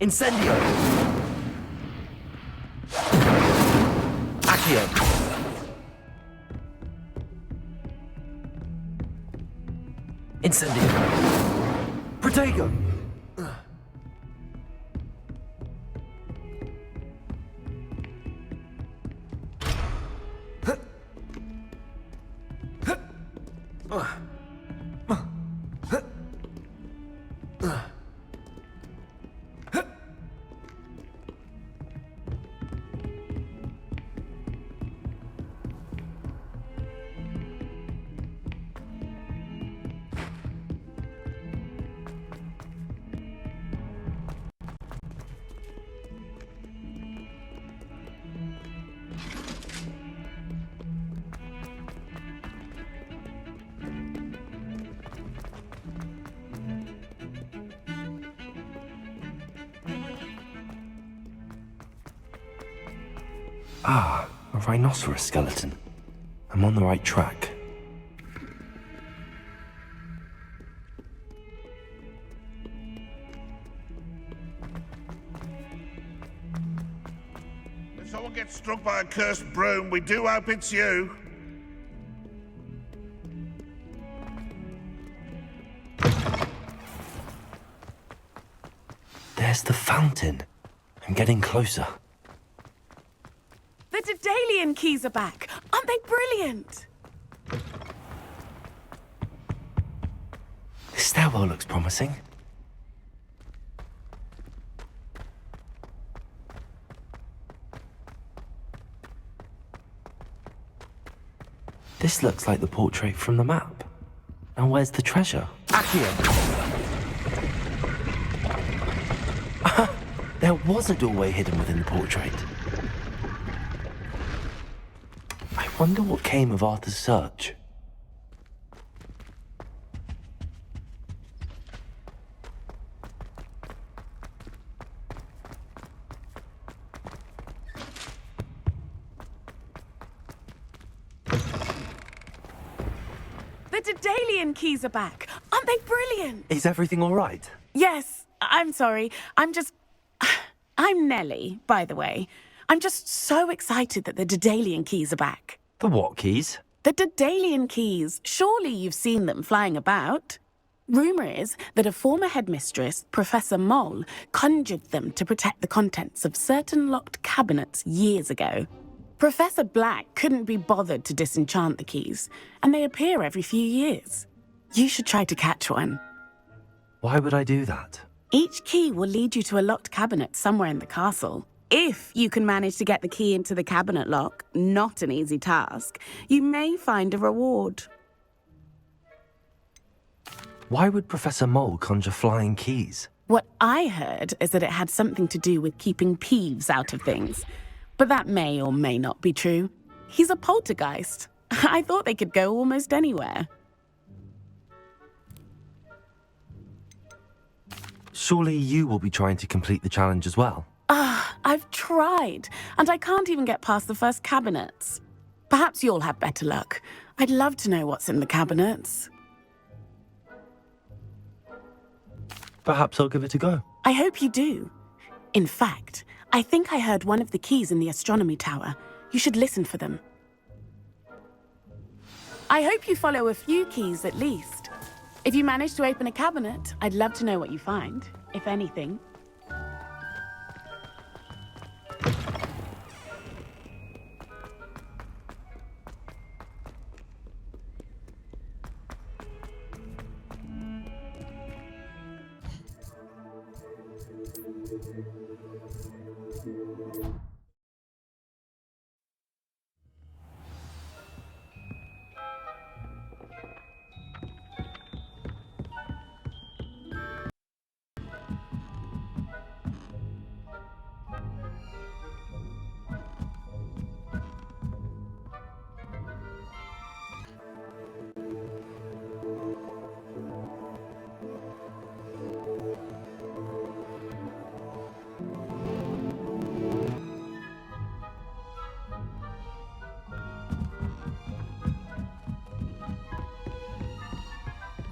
Incendio! Accio! Incendio! Protego! Ah, a rhinoceros skeleton. I'm on the right track. If someone gets struck by a cursed broom, we do hope it's you. There's the fountain. I'm getting closer. The Daedalian keys are back. Aren't they brilliant? This stairwell looks promising. This looks like the portrait from the map. Now where's the treasure? Accio! There was a doorway hidden within the portrait. I wonder what came of Arthur's search. The Daedalian keys are back. Aren't they brilliant? Is everything all right? Yes, I'm sorry. I'm Nellie, by the way. I'm just so excited that the Daedalian keys are back. The what keys? The Daedalian keys. Surely you've seen them flying about. Rumour is that a former headmistress, Professor Mole, conjured them to protect the contents of certain locked cabinets years ago. Professor Black couldn't be bothered to disenchant the keys, and they appear every few years. You should try to catch one. Why would I do that? Each key will lead you to a locked cabinet somewhere in the castle. If you can manage to get the key into the cabinet lock, not an easy task, you may find a reward. Why would Professor Mole conjure flying keys? What I heard is that it had something to do with keeping Peeves out of things. But that may or may not be true. He's a poltergeist. I thought they could go almost anywhere. Surely you will be trying to complete the challenge as well. I've tried, and I can't even get past the first cabinets. Perhaps you'll have better luck. I'd love to know what's in the cabinets. Perhaps I'll give it a go. I hope you do. In fact, I think I heard one of the keys in the astronomy tower. You should listen for them. I hope you follow a few keys at least. If you manage to open a cabinet, I'd love to know what you find, if anything.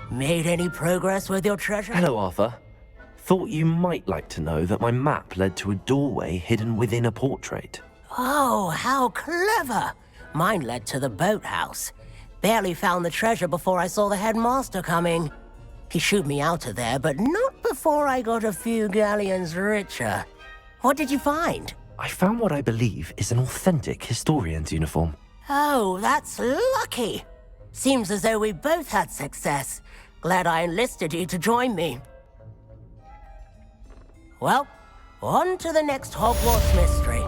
Made any progress with your treasure? Hello, Arthur. thought you might like to know that my map led to a doorway hidden within a portrait. Oh, how clever! Mine led to the boathouse. Barely found the treasure before I saw the headmaster coming. He shooed me out of there, but not before I got a few galleons richer. What did you find? I found what I believe is an authentic historian's uniform. Oh, that's lucky. Seems as though we both had success. Glad I enlisted you to join me. Well, on to the next Hogwarts mystery.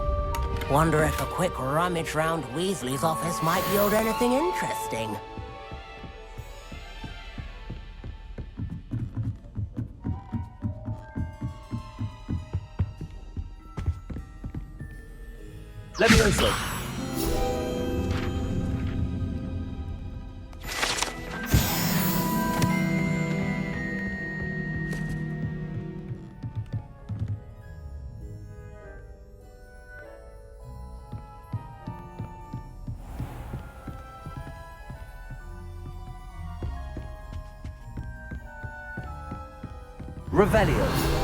Wonder if a quick rummage round Weasley's office might yield anything interesting. Levioso! Revelio.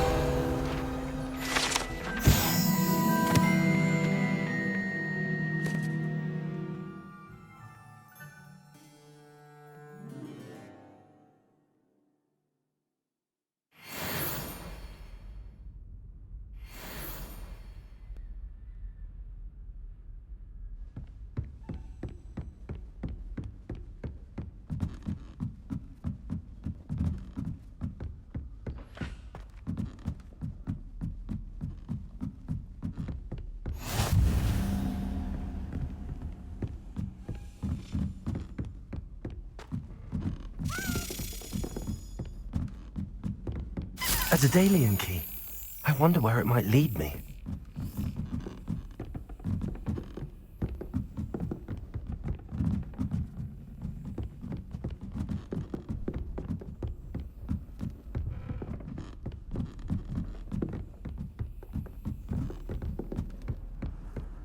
A Daedalian key. I wonder where it might lead me.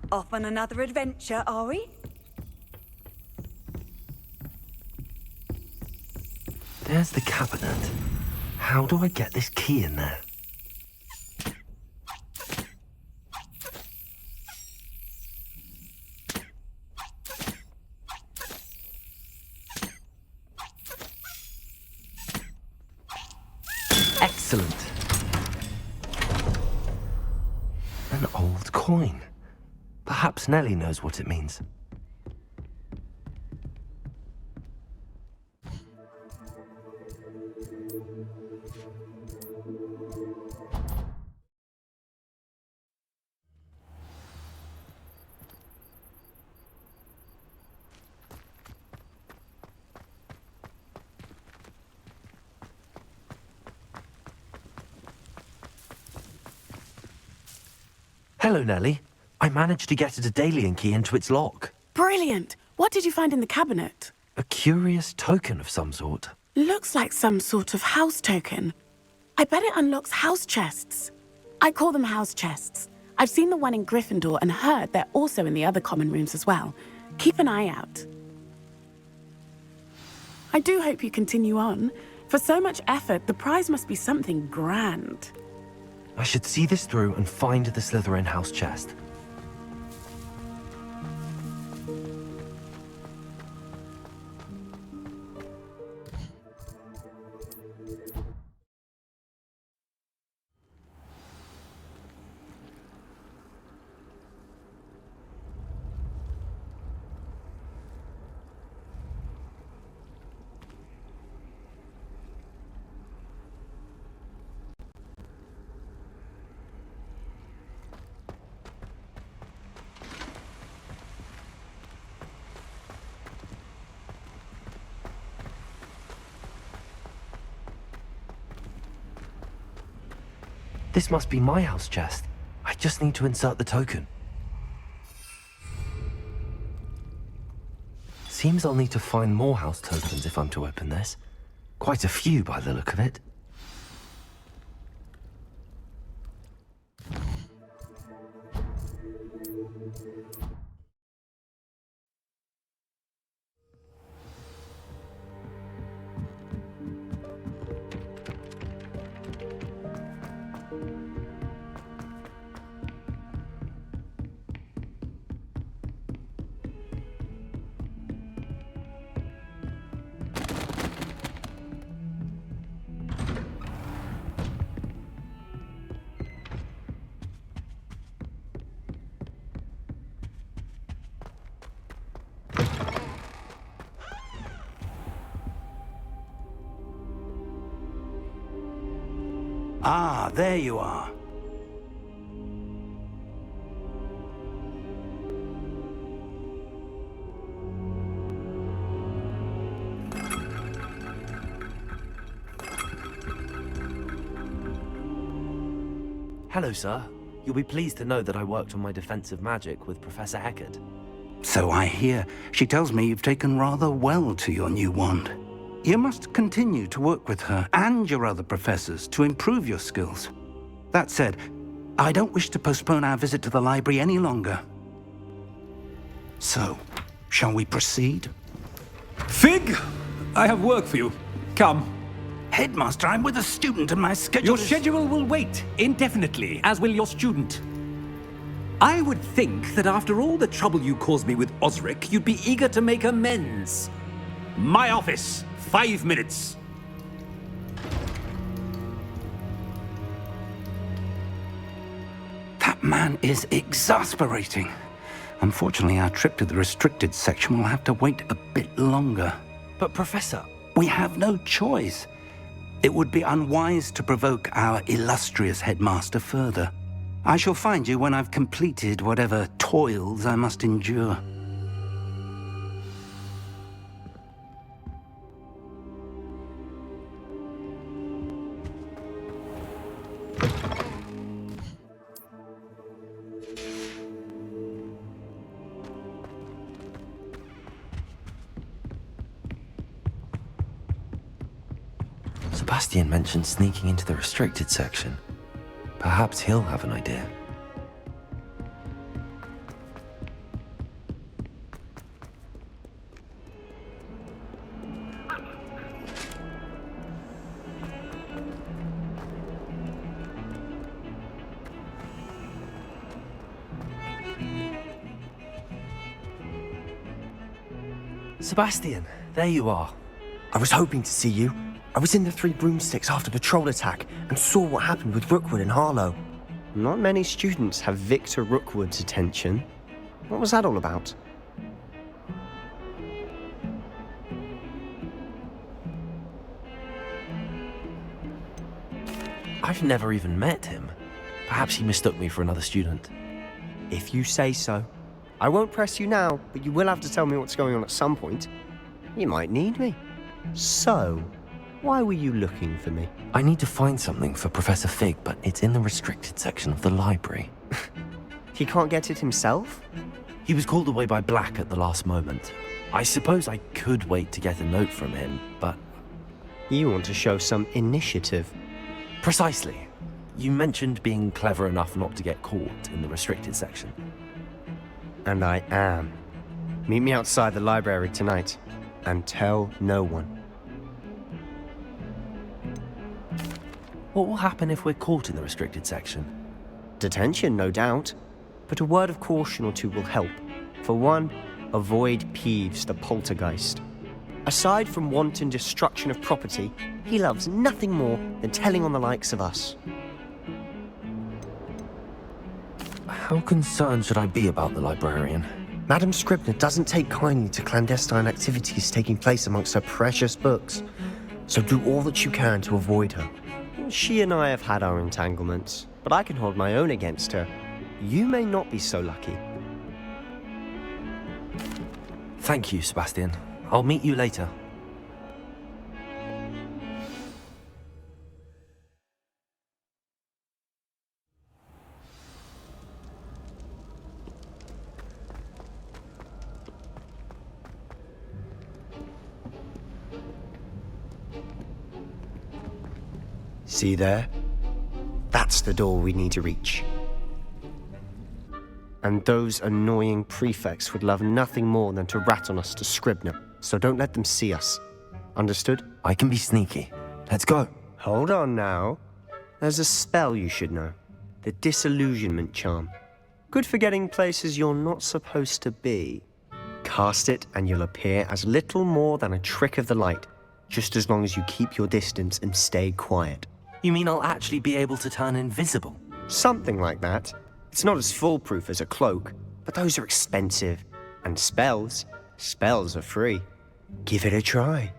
Off on another adventure, are we? There's the cabinet. How do I get this key in there? Excellent. An old coin. Perhaps Nellie knows what it means. Hello, Nellie. I managed to get a Daedalian key into its lock. Brilliant! What did you find in the cabinet? A curious token of some sort. Looks like some sort of house token. I bet it unlocks house chests. I call them house chests. I've seen the one in Gryffindor and heard they're also in the other common rooms as well. Keep an eye out. I do hope you continue on. For so much effort, the prize must be something grand. I should see this through and find the Slytherin house chest. This must be my house chest. I just need to insert the token. Seems I'll need to find more house tokens if I'm to open this. Quite a few by the look of it. Ah, there you are. Hello, sir. You'll be pleased to know that I worked on my defensive magic with Professor Eckert. So I hear. She tells me you've taken rather well to your new wand. You must continue to work with her and your other professors to improve your skills. That said, I don't wish to postpone our visit to the library any longer. So, shall we proceed? Fig! I have work for you. Come. Headmaster, I'm with a student and my schedule Your is... schedule will wait indefinitely, as will your student. I would think that after all the trouble you caused me with Osric, you'd be eager to make amends. My office, 5 minutes. That man is exasperating. Unfortunately, our trip to the restricted section will have to wait a bit longer. But, Professor... We have no choice. It would be unwise to provoke our illustrious headmaster further. I shall find you when I've completed whatever toils I must endure. Sebastian mentioned sneaking into the restricted section. Perhaps he'll have an idea. Sebastian, there you are. I was hoping to see you. I was in the Three Broomsticks after the troll attack and saw what happened with Rookwood and Harlow. Not many students have Victor Rookwood's attention. What was that all about? I've never even met him. Perhaps he mistook me for another student. If you say so. I won't press you now, but you will have to tell me what's going on at some point. You might need me. So, why were you looking for me? I need to find something for Professor Fig, but it's in the restricted section of the library. He can't get it himself? He was called away by Black at the last moment. I suppose I could wait to get a note from him, but... You want to show some initiative. Precisely. You mentioned being clever enough not to get caught in the restricted section. And I am. Meet me outside the library tonight, and tell no one. What will happen if we're caught in the restricted section? Detention, no doubt. But a word of caution or two will help. For one, avoid Peeves the poltergeist. Aside from wanton destruction of property, he loves nothing more than telling on the likes of us. How concerned should I be about the librarian? Madam Scribner doesn't take kindly to clandestine activities taking place amongst her precious books, so do all that you can to avoid her. She and I have had our entanglements, but I can hold my own against her. You may not be so lucky. Thank you, Sebastian. I'll meet you later. See there? That's the door we need to reach. And those annoying prefects would love nothing more than to rat on us to Scribner, so don't let them see us. Understood? I can be sneaky. Let's go. Hold on now. There's a spell you should know. The Disillusionment Charm. Good for getting places you're not supposed to be. Cast it and you'll appear as little more than a trick of the light, just as long as you keep your distance and stay quiet. You mean I'll actually be able to turn invisible? Something like that. It's not as foolproof as a cloak, but those are expensive. And spells are free. Give it a try.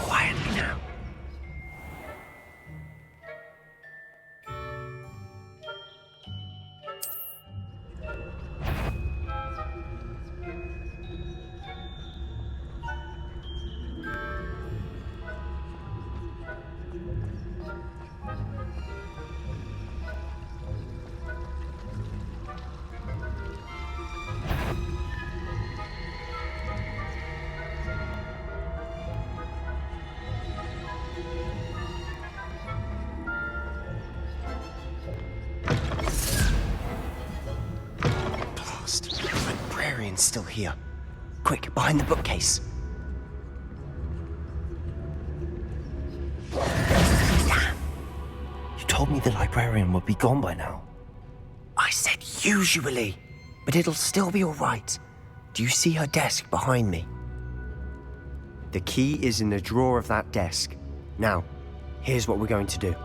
Quietly now. The librarian's still here. Quick, behind the bookcase. Damn. You told me the librarian would be gone by now. I said usually, but it'll still be all right. Do you see her desk behind me? The key is in the drawer of that desk. Now, here's what we're going to do.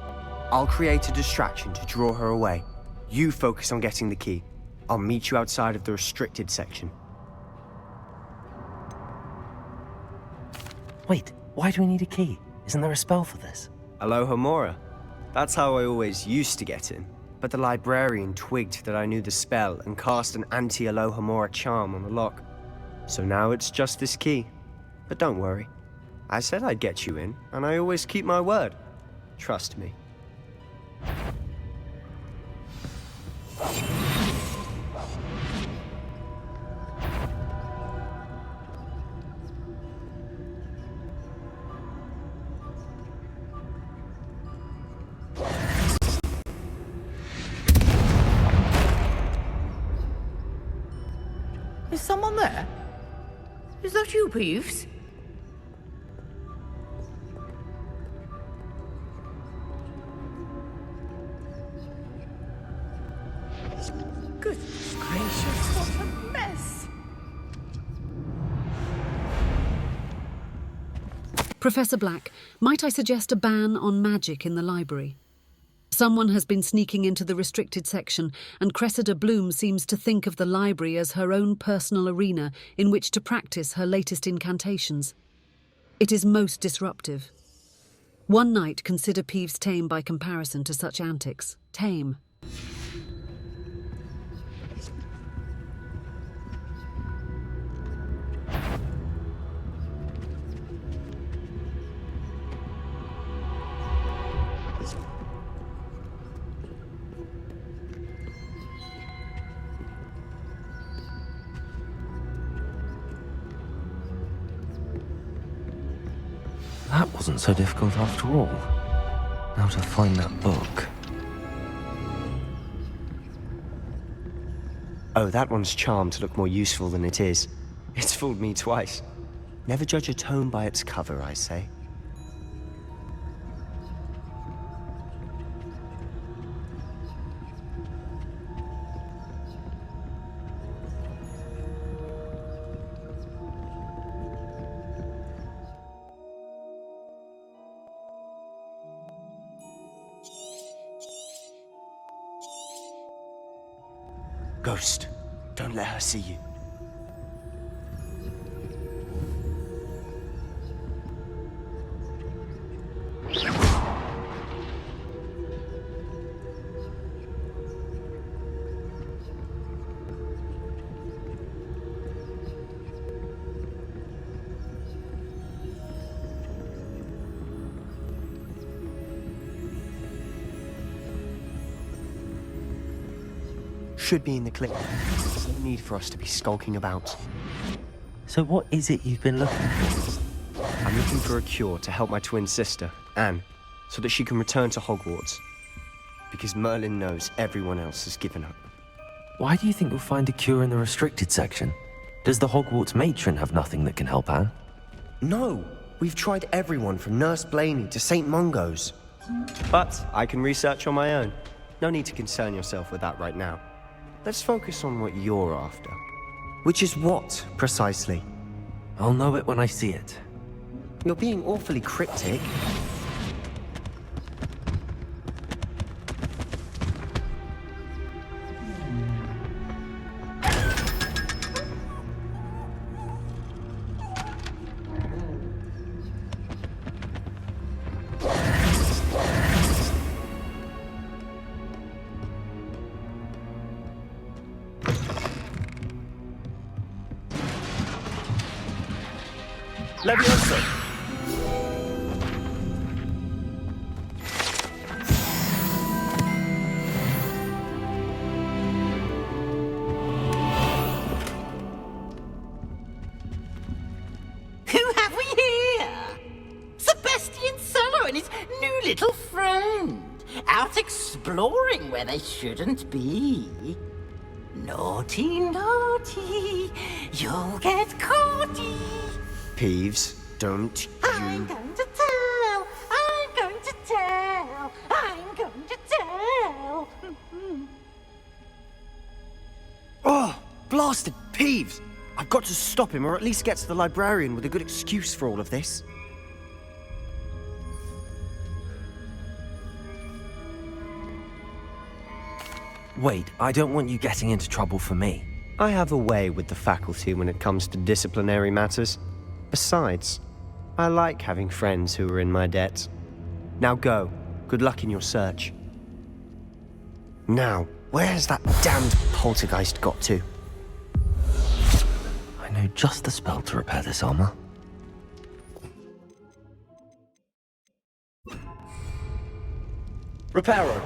I'll create a distraction to draw her away. You focus on getting the key. I'll meet you outside of the restricted section. Wait, why do we need a key? Isn't there a spell for this? Alohomora. That's how I always used to get in. But the librarian twigged that I knew the spell and cast an anti-Alohomora charm on the lock. So now it's just this key. But don't worry. I said I'd get you in, and I always keep my word. Trust me. Is someone there? Is that you, Peeves? Goodness gracious, what a mess! Professor Black, might I suggest a ban on magic in the library? Someone has been sneaking into the restricted section, and Cressida Bloom seems to think of the library as her own personal arena in which to practice her latest incantations. It is most disruptive. One night consider Peeves tame by comparison to such antics. Tame. That wasn't so difficult after all. Now to find that book. Oh, that one's charmed to look more useful than it is. It's fooled me twice. Never judge a tome by its cover, I say. Ghost, don't let her see you. Should be in the clip. There's no need for us to be skulking about. So what is it you've been looking for? I'm looking for a cure to help my twin sister, Anne, so that she can return to Hogwarts. Because Merlin knows everyone else has given up. Why do you think you'll find a cure in the restricted section? Does the Hogwarts matron have nothing that can help Anne? No, we've tried everyone from Nurse Blaney to St. Mungo's. But I can research on my own. No need to concern yourself with that right now. Let's focus on what you're after. Which is what, precisely? I'll know it when I see it. You're being awfully cryptic. Levioso! Who have we here? Sebastian Sallow and his new little friend. Out exploring where they shouldn't be. Naughty, naughty, you'll get caughty. Peeves, don't you... I'm going to tell, I'm going to tell, I'm going to tell. Oh, blasted Peeves! I've got to stop him, or at least get to the librarian with a good excuse for all of this. Wait, I don't want you getting into trouble for me. I have a way with the faculty when it comes to disciplinary matters. Besides, I like having friends who are in my debt. Now go. Good luck in your search. Now, where's that damned poltergeist got to? I know just the spell to repair this armor. Reparo!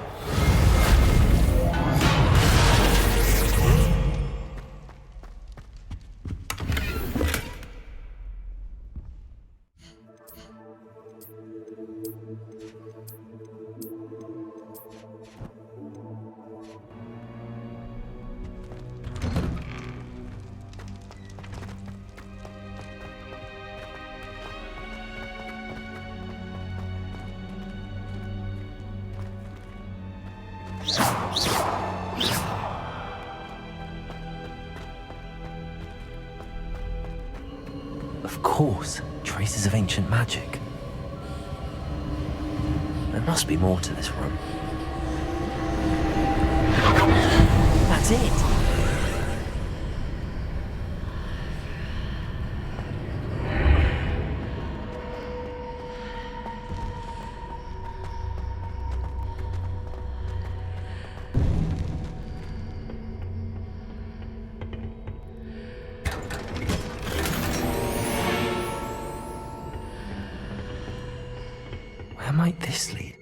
Of course, traces of ancient magic. There must be more to this room. That's it. Where might this lead?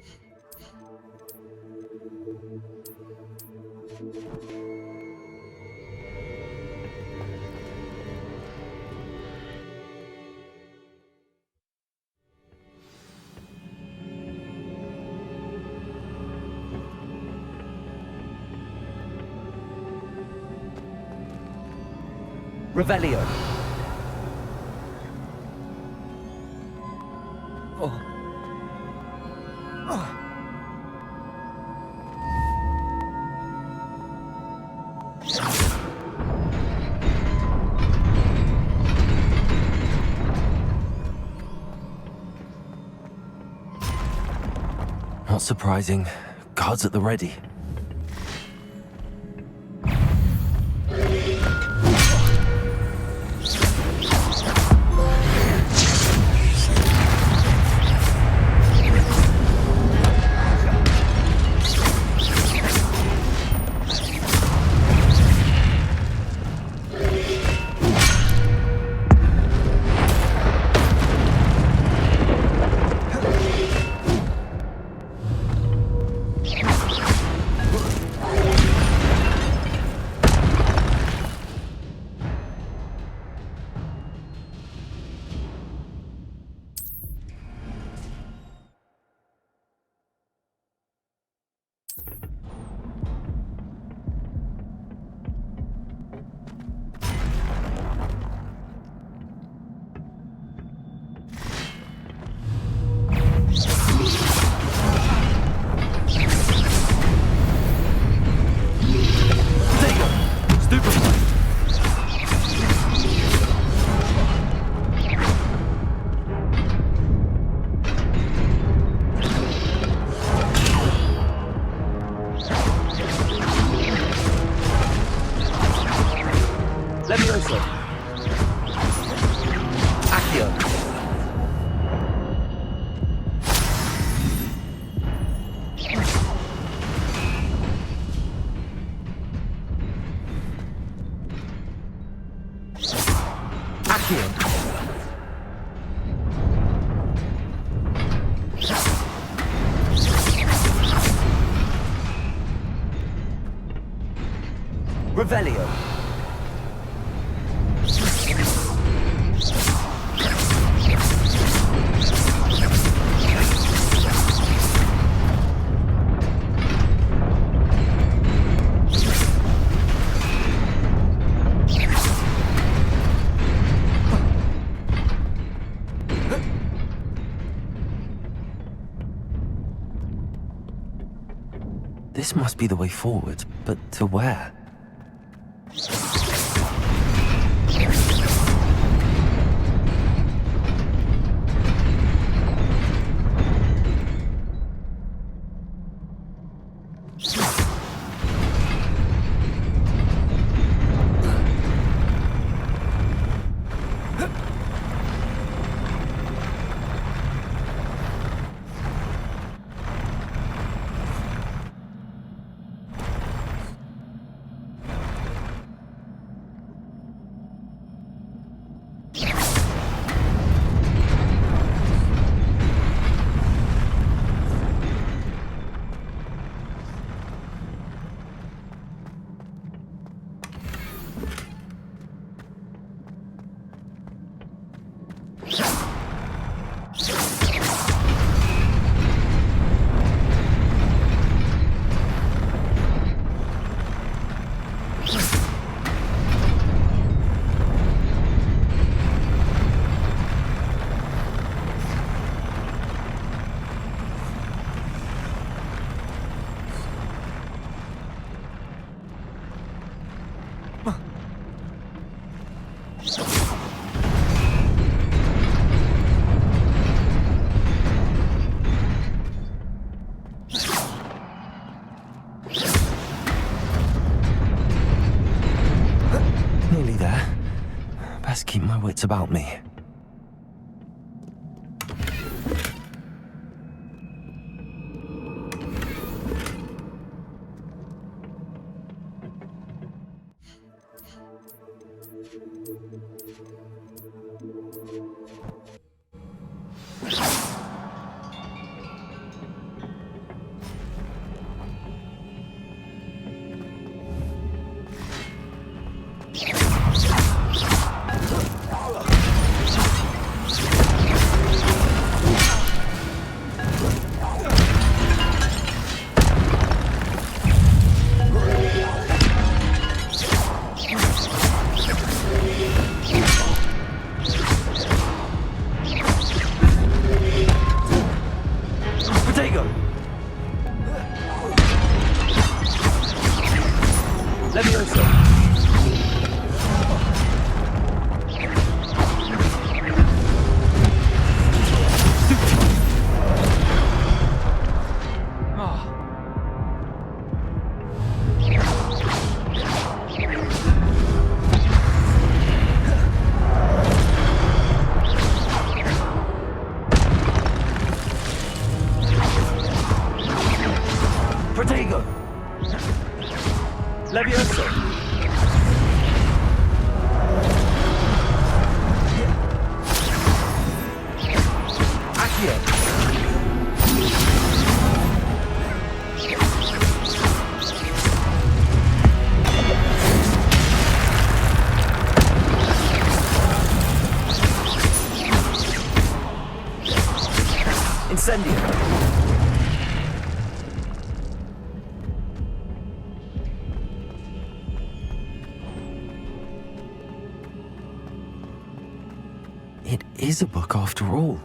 Revelio. Not surprising. Guards at the ready. Levioso. Accio. Accio. Revelio. This must be the way forward, but to where? Nearly there. Best keep my wits about me. It is a book after all.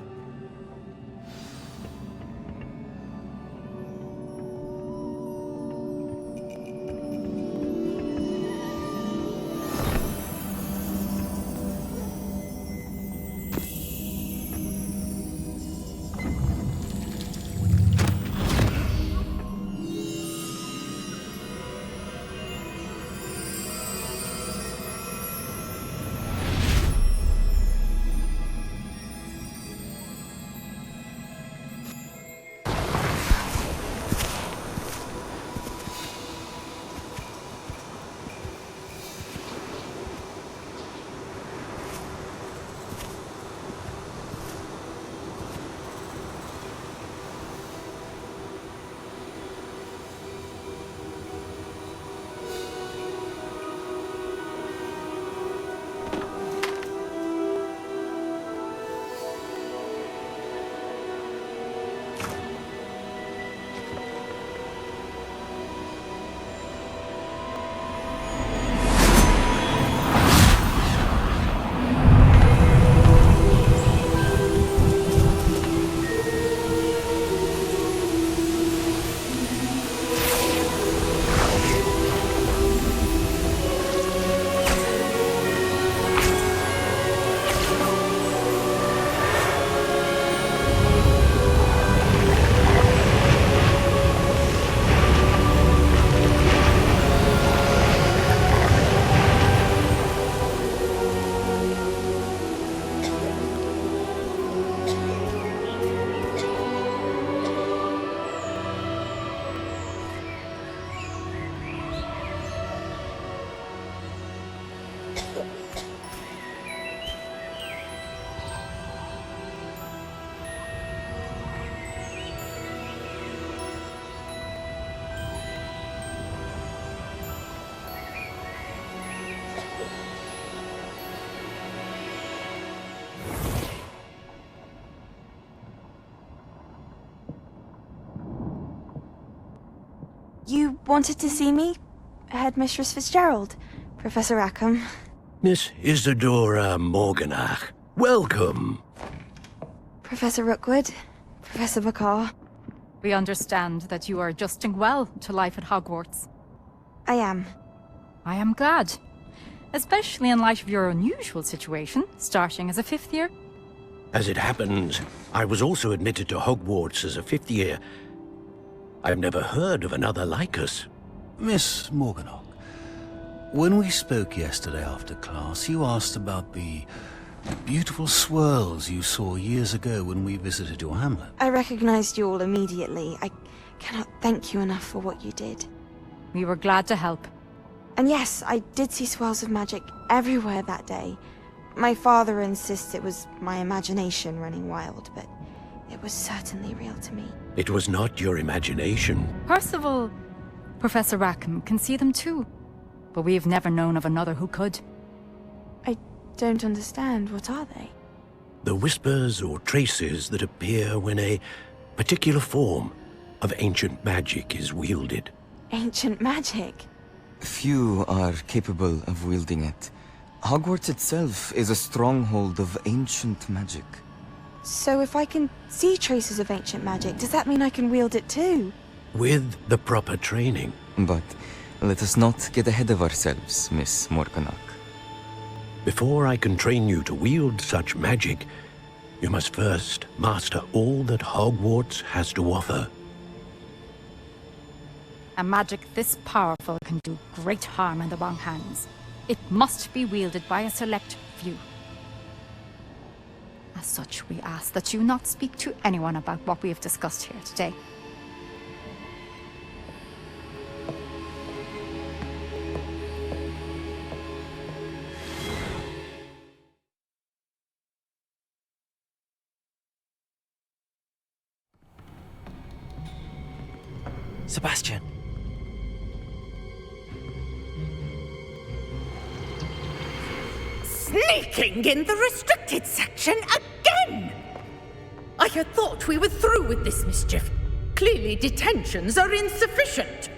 You wanted to see me? Headmistress Fitzgerald, Professor Rackham. Miss Isadora Morganach, welcome. Professor Rookwood, Professor Bakar. We understand that you are adjusting well to life at Hogwarts. I am. I am glad. Especially in light of your unusual situation, starting as a 5th year. As it happens, I was also admitted to Hogwarts as a 5th year. I've never heard of another like us. Miss Morganach, when we spoke yesterday after class, you asked about the beautiful swirls you saw years ago when we visited your hamlet. I recognized you all immediately. I cannot thank you enough for what you did. We were glad to help. And yes, I did see swirls of magic everywhere that day. My father insists it was my imagination running wild, but it was certainly real to me. It was not your imagination. Percival, Professor Rackham can see them too. But we have never known of another who could. I don't understand. What are they? The whispers or traces that appear when a particular form of ancient magic is wielded. Ancient magic? Few are capable of wielding it. Hogwarts itself is a stronghold of ancient magic. So if I can see traces of ancient magic, does that mean I can wield it too? With the proper training. But let us not get ahead of ourselves, Miss Morganach. Before I can train you to wield such magic, you must first master all that Hogwarts has to offer. A magic this powerful can do great harm in the wrong hands. It must be wielded by a select few. As such, we ask that you not speak to anyone about what we have discussed here today. Sebastian. Sneaking in the restricted section again! I had thought we were through with this mischief. Clearly detentions are insufficient.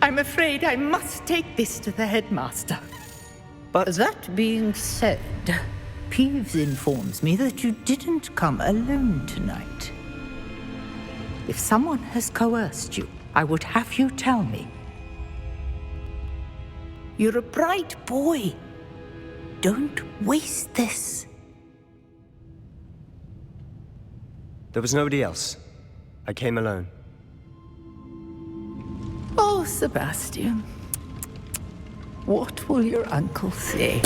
I'm afraid I must take this to the headmaster. But that being said, Peeves informs me that you didn't come alone tonight. If someone has coerced you, I would have you tell me. You're a bright boy. Don't waste this. There was nobody else. I came alone. Oh, Sebastian. What will your uncle say?